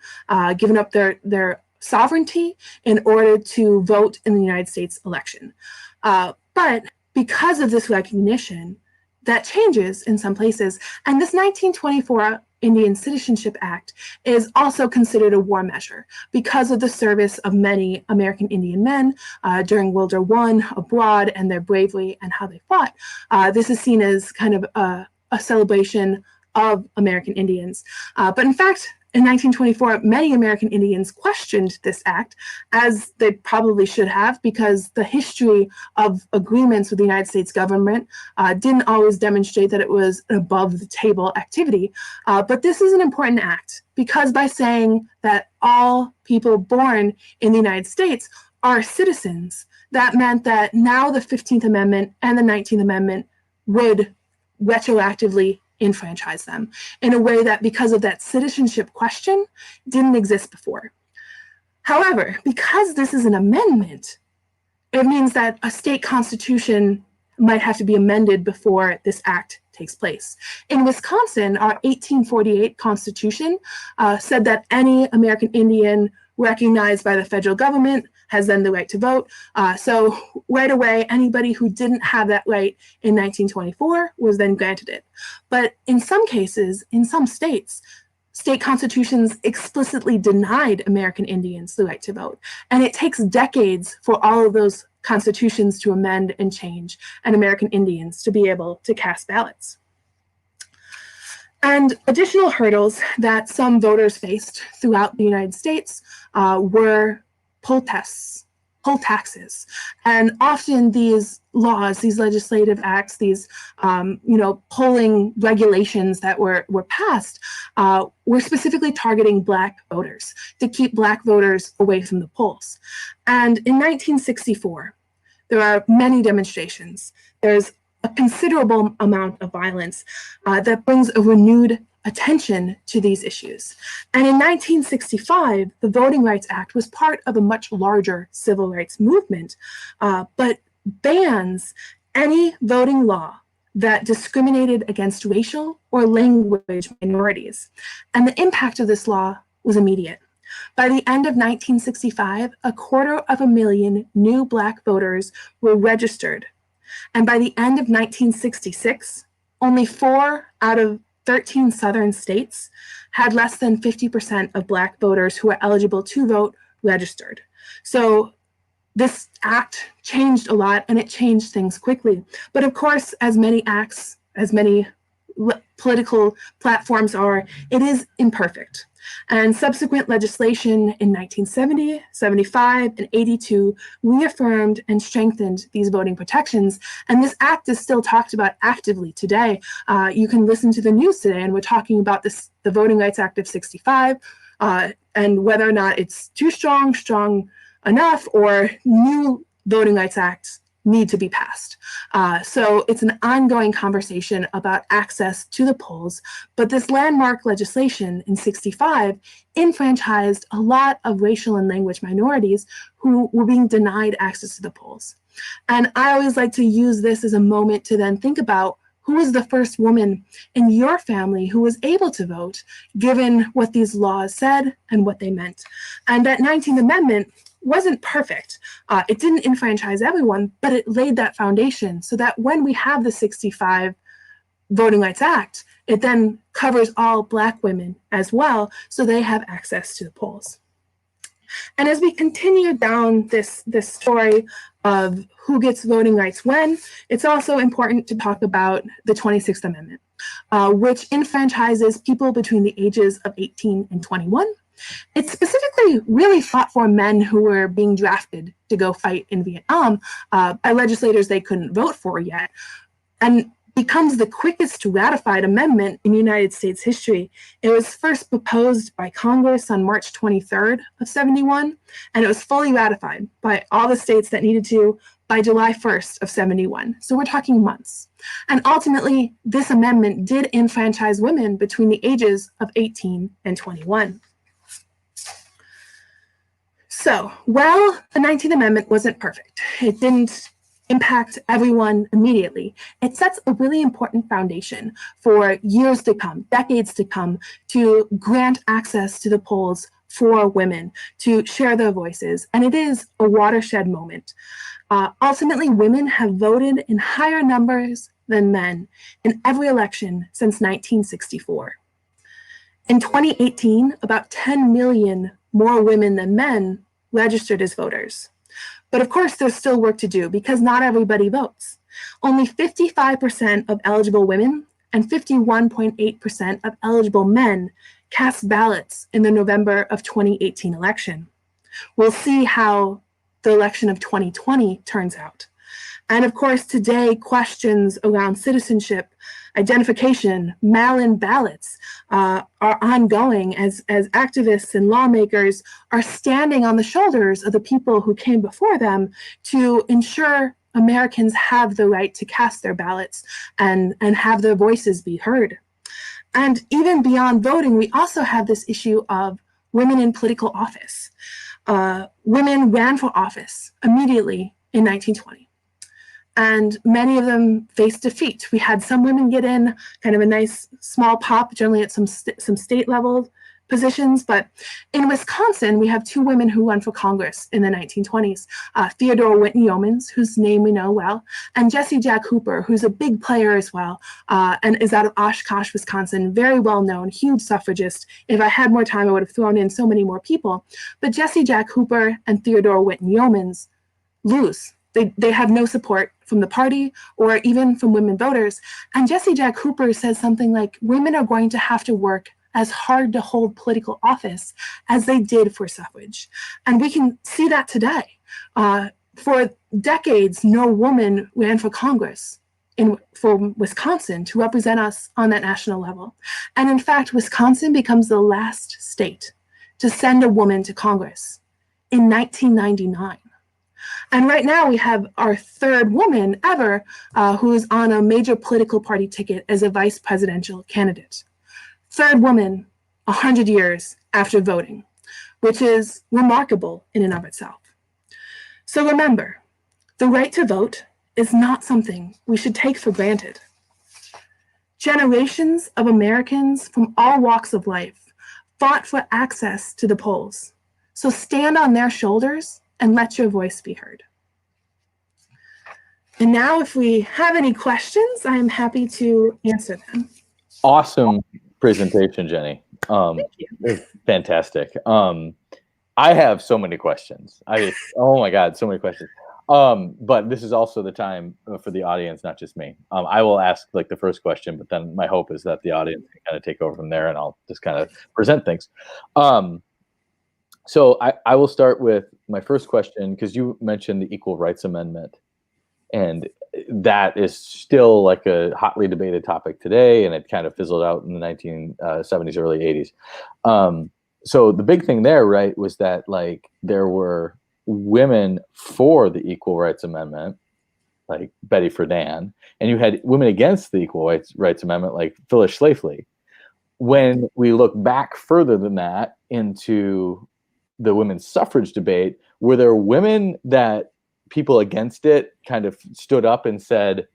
given up their sovereignty in order to vote in the United States election. But because of this recognition, that changes in some places. And this 1924 Indian Citizenship Act is also considered a war measure because of the service of many American Indian men during World War I abroad and their bravery and how they fought. This is seen as kind of a celebration of American Indians. But in fact, in 1924, many American Indians questioned this act, as they probably should have, because the history of agreements with the United States government didn't always demonstrate that it was an above-the-table activity. But this is an important act, because by saying that all people born in the United States are citizens, that meant that now the 15th Amendment and the 19th Amendment would retroactively enfranchise them in a way that, because of that citizenship question, didn't exist before. However, because this is an amendment, it means that a state constitution might have to be amended before this act takes place. In Wisconsin, our 1848 Constitution said that any American Indian recognized by the federal government has then the right to vote. So right away, anybody who didn't have that right in 1924 was then granted it. But in some cases, in some states, state constitutions explicitly denied American Indians the right to vote. And it takes decades for all of those constitutions to amend and change, and American Indians to be able to cast ballots. And additional hurdles that some voters faced throughout the United States were poll taxes. And often these laws, these legislative acts, these polling regulations that were passed were specifically targeting Black voters to keep Black voters away from the polls. And in 1964, there are many demonstrations. There's a considerable amount of violence that brings a renewed attention to these issues. And in 1965, the Voting Rights Act was part of a much larger civil rights movement, but bans any voting law that discriminated against racial or language minorities. And the impact of this law was immediate. By the end of 1965, 250,000 new Black voters were registered. And by the end of 1966, only 4 out of 13 southern states had less than 50% of Black voters who were eligible to vote registered. So this act changed a lot, and it changed things quickly. But of course, as many acts as many political platforms are, it is imperfect. And subsequent legislation in 1970, 75, and 82 reaffirmed and strengthened these voting protections. And this act is still talked about actively today. You can listen to the news today, and we're talking about this, the Voting Rights Act of 65, and whether or not it's too strong enough, or new Voting Rights Acts need to be passed. So it's an ongoing conversation about access to the polls, but this landmark legislation in 65 enfranchised a lot of racial and language minorities who were being denied access to the polls. And I always like to use this as a moment to then think about who was the first woman in your family who was able to vote, given what these laws said and what they meant. And that 19th Amendment wasn't perfect. It didn't enfranchise everyone, but it laid that foundation so that when we have the 65 Voting Rights Act, it then covers all Black women as well, so they have access to the polls. And as we continue down this story of who gets voting rights when, it's also important to talk about the 26th Amendment, which enfranchises people between the ages of 18 and 21. It specifically really fought for men who were being drafted to go fight in Vietnam by legislators they couldn't vote for yet, and becomes the quickest ratified amendment in United States history. It was first proposed by Congress on March 23rd of 71, and it was fully ratified by all the states that needed to by July 1st of 71. So we're talking months. And ultimately, this amendment did enfranchise women between the ages of 18 and 21. So, while the 19th Amendment wasn't perfect, it didn't impact everyone immediately. It sets a really important foundation for years to come, decades to come, to grant access to the polls for women, to share their voices. And it is a watershed moment. Ultimately, women have voted in higher numbers than men in every election since 1964. In 2018, about 10 million more women than men registered as voters. But of course, there's still work to do because not everybody votes. Only 55% of eligible women and 51.8% of eligible men cast ballots in the November of 2018 election. We'll see how the election of 2020 turns out. And of course, today, questions around citizenship, identification, mail-in ballots are ongoing as activists and lawmakers are standing on the shoulders of the people who came before them to ensure Americans have the right to cast their ballots and have their voices be heard. And even beyond voting, we also have this issue of women in political office. Women ran for office immediately in 1920. And many of them faced defeat. We had some women get in kind of a nice small pop, generally at some state level positions. But in Wisconsin, we have two women who run for Congress in the 1920s, Theodore Whitney Yeomans, whose name we know well, and Jessie Jack Hooper, who's a big player as well, and is out of Oshkosh, Wisconsin, very well known, huge suffragist. If I had more time, I would have thrown in so many more people. But Jessie Jack Hooper and Theodore Whitney Yeomans lose. They have no support from the party or even from women voters. And Jessie Jack Hooper says something like, women are going to have to work as hard to hold political office as they did for suffrage. And we can see that today. For decades, no woman ran for Congress for Wisconsin to represent us on that national level. And in fact, Wisconsin becomes the last state to send a woman to Congress in 1999. And right now we have our third woman ever who is on a major political party ticket as a vice presidential candidate. Third woman 100 years after voting, which is remarkable in and of itself. So remember, the right to vote is not something we should take for granted. Generations of Americans from all walks of life fought for access to the polls. So stand on their shoulders and let your voice be heard. And now if we have any questions, I am happy to answer them. Awesome presentation, Jenny. Thank you. Fantastic. I have so many questions. Oh my God, so many questions. But this is also the time for the audience, not just me. I will ask like the first question, but then my hope is that the audience can kind of take over from there, and I'll just kind of present things. So I will start with my first question, because you mentioned the Equal Rights Amendment, and that is still like a hotly debated topic today, and it kind of fizzled out in the 1970s, early 80s. So the big thing there, right, was that like there were women for the Equal Rights Amendment, like Betty Friedan, and you had women against the Equal Rights Amendment, like Phyllis Schlafly. When we look back further than that into the women's suffrage debate, were there women that people against it kind of stood up and said,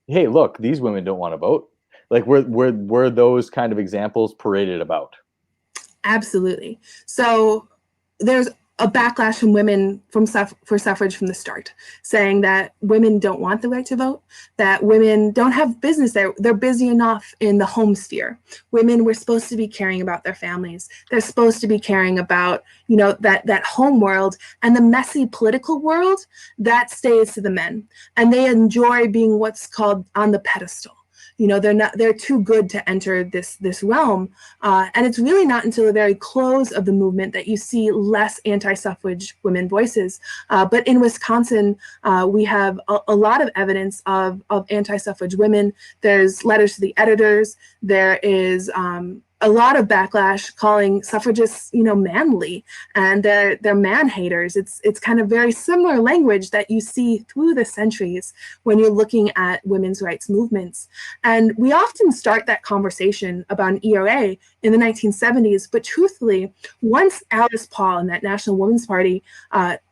hey, look, these women don't want to vote? Like, were those kind of examples paraded about? Absolutely. So there's a backlash from women for suffrage from the start, saying that women don't want the right to vote, that women don't have business there. They're busy enough in the home sphere. Women were supposed to be caring about their families. They're supposed to be caring about, that home world, and the messy political world, that stays to the men. And they enjoy being what's called on the pedestal. They're too good to enter this realm. And it's really not until the very close of the movement that you see less anti-suffrage women voices. But in Wisconsin, we have a lot of evidence of anti-suffrage women. There's letters to the editors. There is a lot of backlash calling suffragists, manly, and they're man haters. It's kind of very similar language that you see through the centuries when you're looking at women's rights movements. And we often start that conversation about an ERA in the 1970s, but truthfully, once Alice Paul and that National Women's Party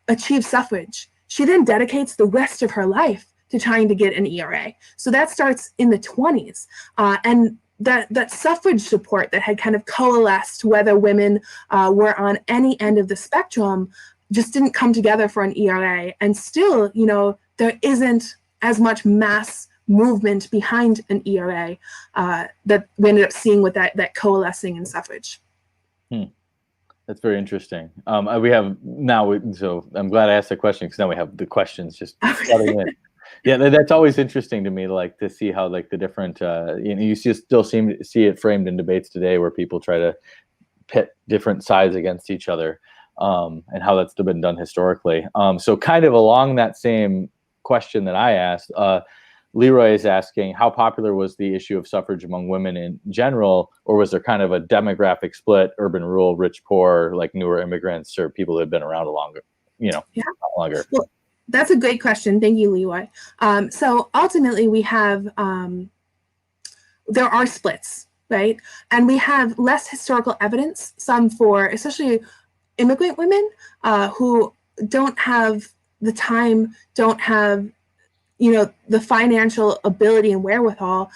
achieved suffrage, she then dedicates the rest of her life to trying to get an ERA. So that starts in the 20s. And that suffrage support that had kind of coalesced, whether women were on any end of the spectrum, just didn't come together for an ERA. And still, there isn't as much mass movement behind an ERA that we ended up seeing with that coalescing in suffrage. That's very interesting. We have now, so I'm glad I asked the question, because now we have the questions just flooding in. Yeah, that's always interesting to me, like to see how like the different, you still seem to see it framed in debates today where people try to pit different sides against each other, and how that's been done historically. So kind of along that same question that I asked, Leroy is asking, how popular was the issue of suffrage among women in general, or was there kind of a demographic split, urban, rural, rich, poor, like newer immigrants, or people that had been around longer? Longer. Well, that's a great question. Thank you, Leroy. So ultimately, we have, there are splits, right? And we have less historical evidence, some for especially immigrant women who don't have the time, don't have the financial ability and wherewithal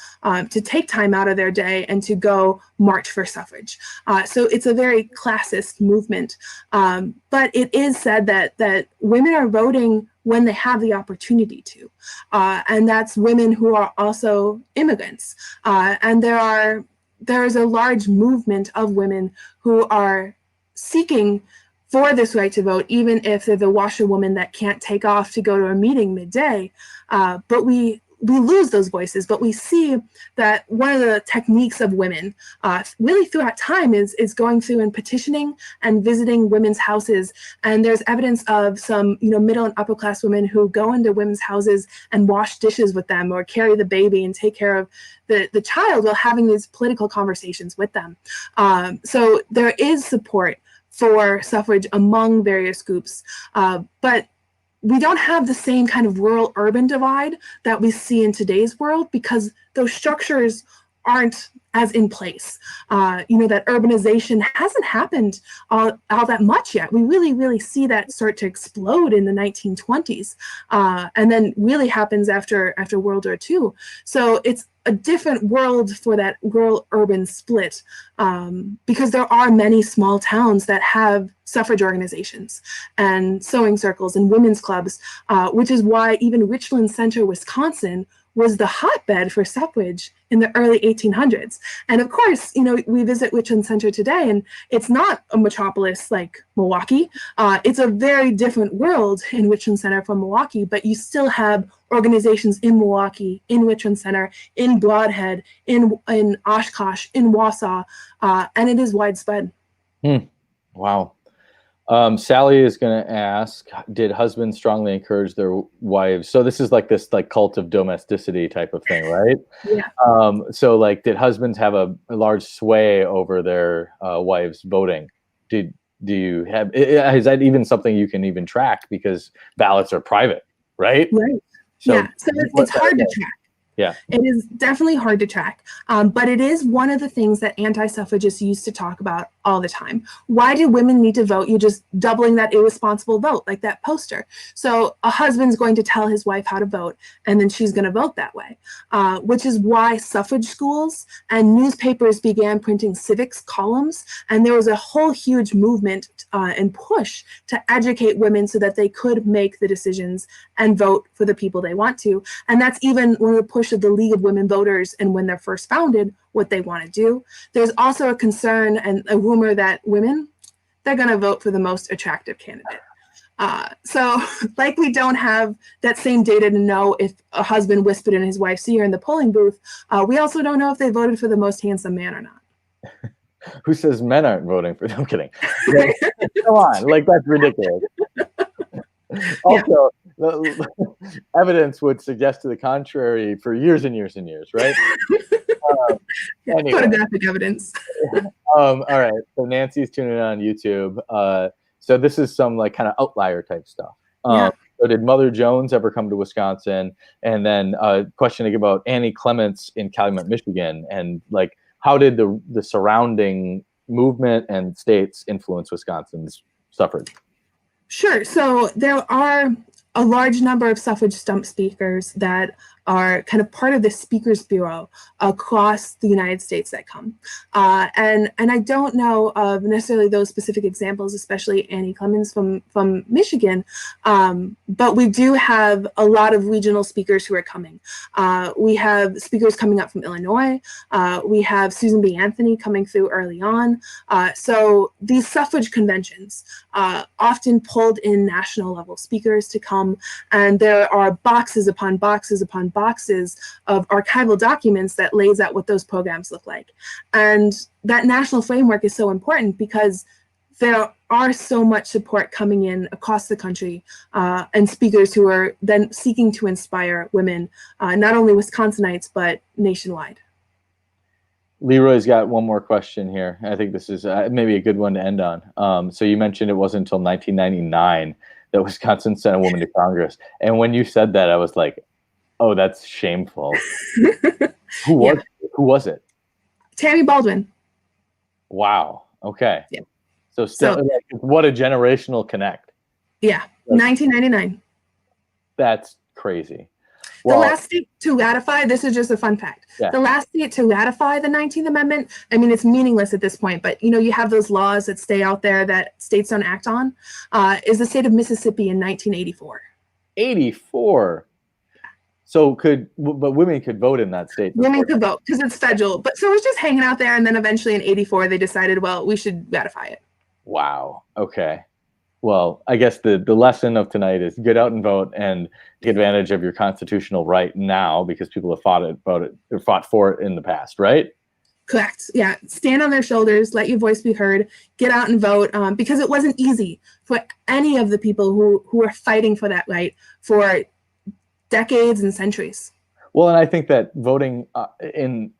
to take time out of their day and to go march for suffrage. So it's a very classist movement. But it is said that women are voting when they have the opportunity to. And that's women who are also immigrants. And there is a large movement of women who are seeking for this right to vote, even if they're the washerwoman that can't take off to go to a meeting midday. But we lose those voices, but we see that one of the techniques of women really throughout time is going through and petitioning and visiting women's houses. And there's evidence of some middle and upper class women who go into women's houses and wash dishes with them, or carry the baby and take care of the child while having these political conversations with them. So there is support for suffrage among various groups, but we don't have the same kind of rural-urban divide that we see in today's world, because those structures aren't as in place. That urbanization hasn't happened all that much yet. We really see that start to explode in the 1920s, and then really happens after World War II. So it's a different world for that rural-urban split, because there are many small towns that have suffrage organizations and sewing circles and women's clubs, which is why even Richland Center, Wisconsin, was the hotbed for suffrage in the early 1800s. And of course, we visit Richland Center today, and it's not a metropolis like Milwaukee. It's a very different world in Richland Center from Milwaukee, but you still have organizations in Milwaukee, in Richland Center, in Broadhead, in Oshkosh, in Wausau, and it is widespread. Wow. Sally is going to ask, did husbands strongly encourage their wives? So this is like this cult of domesticity type of thing, right? Yeah. So like, did husbands have a large sway over their wives voting? Do you have, is that even something you can even track, because ballots are private, right? Right. So, yeah. So it's hard to track. Yeah. It is definitely hard to track, but it is one of the things that anti-suffragists used to talk about all the time. Why do women need to vote? You're just doubling that irresponsible vote, like that poster. So a husband's going to tell his wife how to vote, and then she's going to vote that way, which is why suffrage schools and newspapers began printing civics columns, and there was a whole huge movement and push to educate women so that they could make the decisions and vote for the people they want to. And that's even one of the push of the League of Women Voters, and when they're first founded, what they want to do. There's also a concern and a rumor that women, they're going to vote for the most attractive candidate. So like we don't have that same data to know if a husband whispered in his wife's ear in the polling booth, we also don't know if they voted for the most handsome man or not. Who says men aren't voting for them? I'm kidding. Come on, like that's ridiculous. Also, evidence would suggest to the contrary for years and years and years, right? Anyway. Photographic evidence. All right, so Nancy's tuning in on YouTube. So this is some like kind of outlier type stuff. So did Mother Jones ever come to Wisconsin? And then questioning about Annie Clements in Calumet, Michigan, and like how did the surrounding movement and states influence Wisconsin's suffrage? Sure. So there are a large number of suffrage stump speakers that are kind of part of the Speakers Bureau across the United States that come. And I don't know of necessarily those specific examples, especially Annie Clemens from Michigan, but we do have a lot of regional speakers who are coming. We have speakers coming up from Illinois. We have Susan B. Anthony coming through early on. So these suffrage conventions often pulled in national level speakers to come, and there are boxes upon boxes upon boxes of archival documents that lays out what those programs look like. And that national framework is so important because there are so much support coming in across the country and speakers who are then seeking to inspire women, not only Wisconsinites, but nationwide. Leroy's got one more question here. I think this is maybe a good one to end on. So you mentioned it wasn't until 1999 that Wisconsin sent a woman to Congress. And when you said that, I was like, oh, that's shameful. Who was it? Tammy Baldwin. Wow. Okay. Yeah. So still, like, what a generational connect. Yeah. 1999. That's crazy. Well, the last state to ratify, this is just a fun fact. Yeah. The last state to ratify the 19th Amendment, I mean, it's meaningless at this point, but you have those laws that stay out there that states don't act on, is the state of Mississippi in 1984. 84. So but women could vote in that state. Women could vote because it's federal. But so it was just hanging out there, and then eventually in 84 they decided, well, we should ratify it. Wow. Okay. Well, I guess the lesson of tonight is get out and vote and take advantage of your constitutional right now, because people have fought for it in the past, right? Correct. Yeah. Stand on their shoulders, let your voice be heard, get out and vote, because it wasn't easy for any of the people who are fighting for that right for decades and centuries. Well, and I think that voting in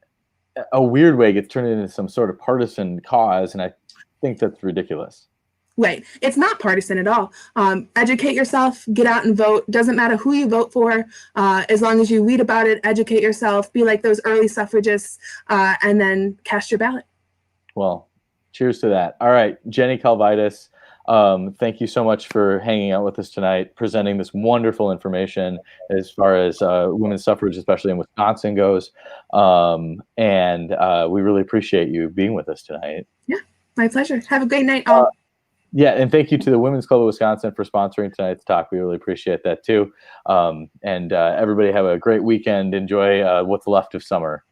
a weird way gets turned into some sort of partisan cause, and I think that's ridiculous. Right. It's not partisan at all. Educate yourself, get out and vote. Doesn't matter who you vote for, as long as you read about it, educate yourself, be like those early suffragists, and then cast your ballot. Well, cheers to that. All right, Jenny Kalvaitis, thank you so much for hanging out with us tonight, presenting this wonderful information as far as women's suffrage, especially in Wisconsin, goes. And we really appreciate you being with us tonight. Yeah, my pleasure. Have a great night, all. Yeah, and thank you to the Women's Club of Wisconsin for sponsoring tonight's talk. We really appreciate that too. And everybody have a great weekend. Enjoy what's left of summer.